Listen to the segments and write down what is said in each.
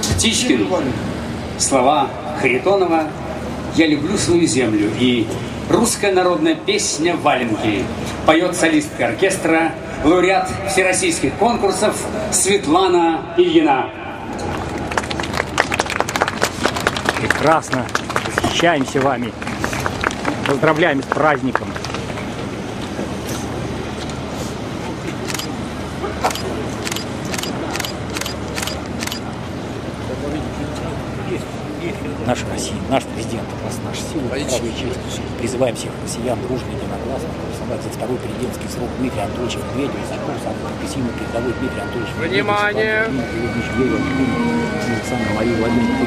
Птичкин. Слова Харитонова «Я люблю свою землю» и русская народная песня «Валенки». Поет солистка оркестра, лауреат всероссийских конкурсов Светлана Ильина. Прекрасно. Восхищаемся вами. Поздравляем с праздником. Наша Россия, наш президент, наша сила, право и честь. Призываем всех россиян дружно и единогласно проголосовать за второй президентский срок Дмитрия Анатольевича Медведева, за курс прогрессивный передовой Дмитрий Анатольевич Медведев. Внимание! Александр Мария Владимировна,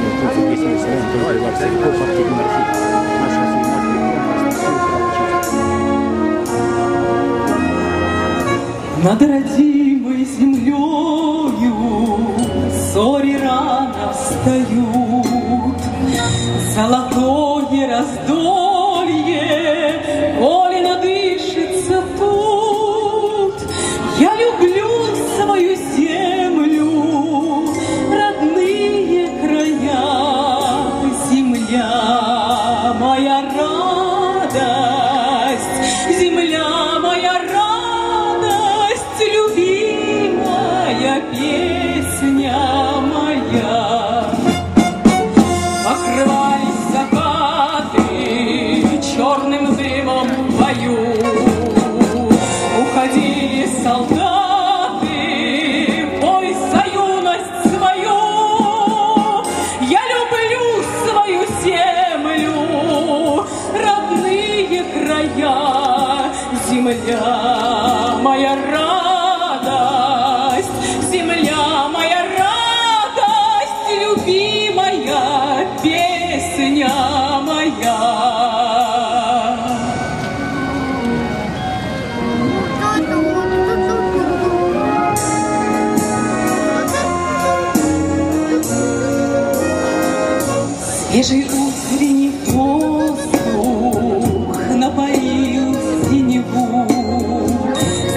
над родимой землею зори рано встают, золотое раздолье Олина дышится тут. Я люблю свою землю, родные края, земля моя радость, земля моя радость, любимая песня моя. Покрывались закаты черным дымом в бою, уходили солдаты в бой за юность свою. Я люблю свою землю, родные края, земля моя радость, земля моя радость, любимая песня моя. Свежий утренний воздух напоил синеву.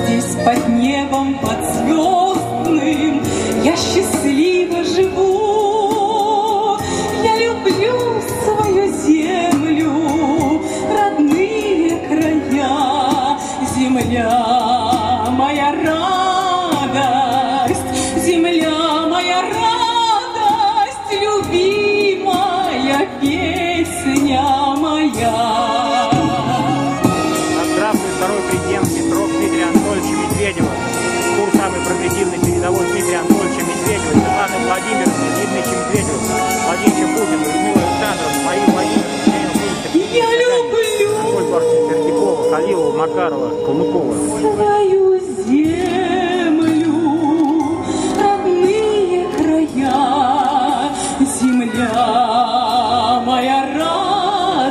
Здесь под небом, под звездным я счастливо живу. Я люблю свою землю, родные края, земля моя радость, земля моя радость, любимая песня моя. Здравствует второй президентский срок Дмитрия Анатольевича Медведева. Курс самый прогрессивный передовой Дмитрия Анатольевича Медведева, Светланы Владимировны, Дмитрия Медведева, Владимира Путина, Людмила Александровна, Мария Владимировна, Я люблю Пердякова, Халилова, Макарова, Калмыкова. свою землю, родные края, земля моя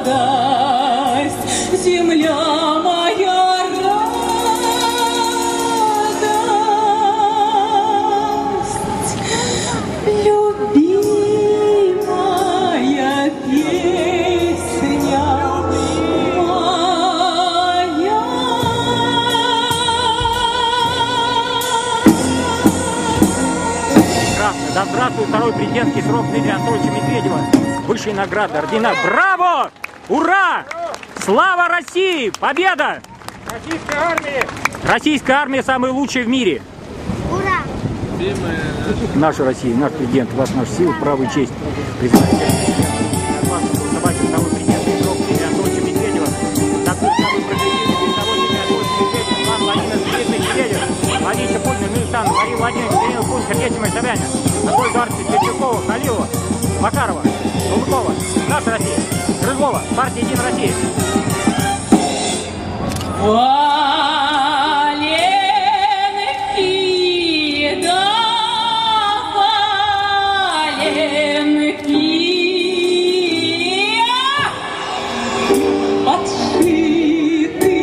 радость, земля моя радость, любимая песня моя. Прекрасно. Да здравствует второй президентский срок Дмитрия Анатольевича Медведева. Высшие награды, ордена. Браво! Ура! Слава России! Победа! Российская армия! Российская армия самая лучшая в мире. Ура! Наша Россия, наш президент, вас наша сила, право и честь. Второй президентский срок Дмитрия Анатольевича Медведева. За курс самый прогрессивный передовой Дмитрия Анатольевича Медведева. Иван Владимирович Медведев, Владимир Путин, Александр, Мария Владимировна, Кирилл Пун, Сергей Тимофеевич Собянин, Анатолий Эдуардович Пердякова, Халилова, Макарова, Калмыкова, наша Россия, Грызлова, партия «Единая Россия». Валенки, да, валенки, подшиты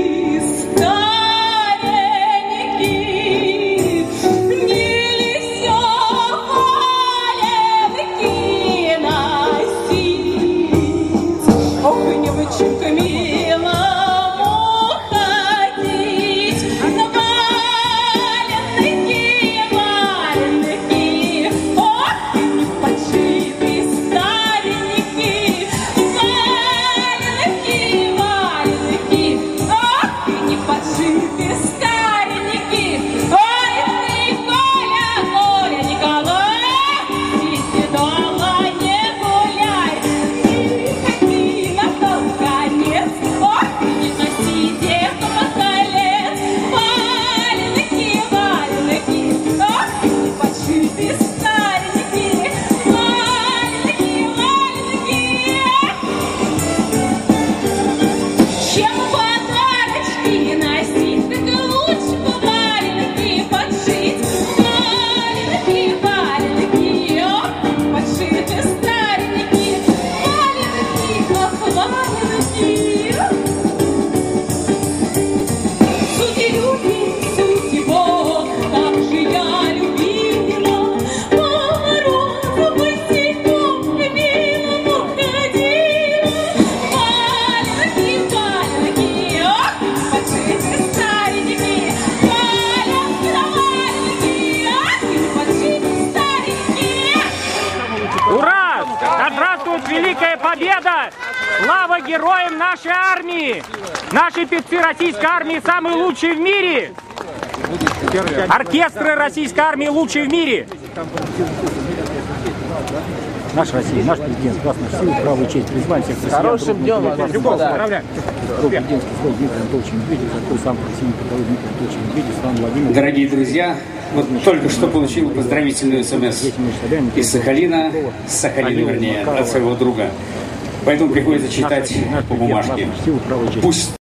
старенькие, нельзя валенки носить. Ох, девочка милому ходить. Слава героям нашей армии! Наши певцы российской армии самые лучшие в мире! Оркестры российской армии лучшие в мире! Наш Россия, наш президент, класс наших сил, право и честь, призвать всех россиян. Хорошим днем, Любовь, поздравляю. Президентский слой Дмитрий Анатольевич Медведев, такой сам профессиональный педагог Дмитрий Анатольевич Медведев, Иван Владимирович. Дорогие друзья, вот только что получил поздравительную смс из Сахалина, вернее, от своего друга. Поэтому приходится читать по бумажке. Пусть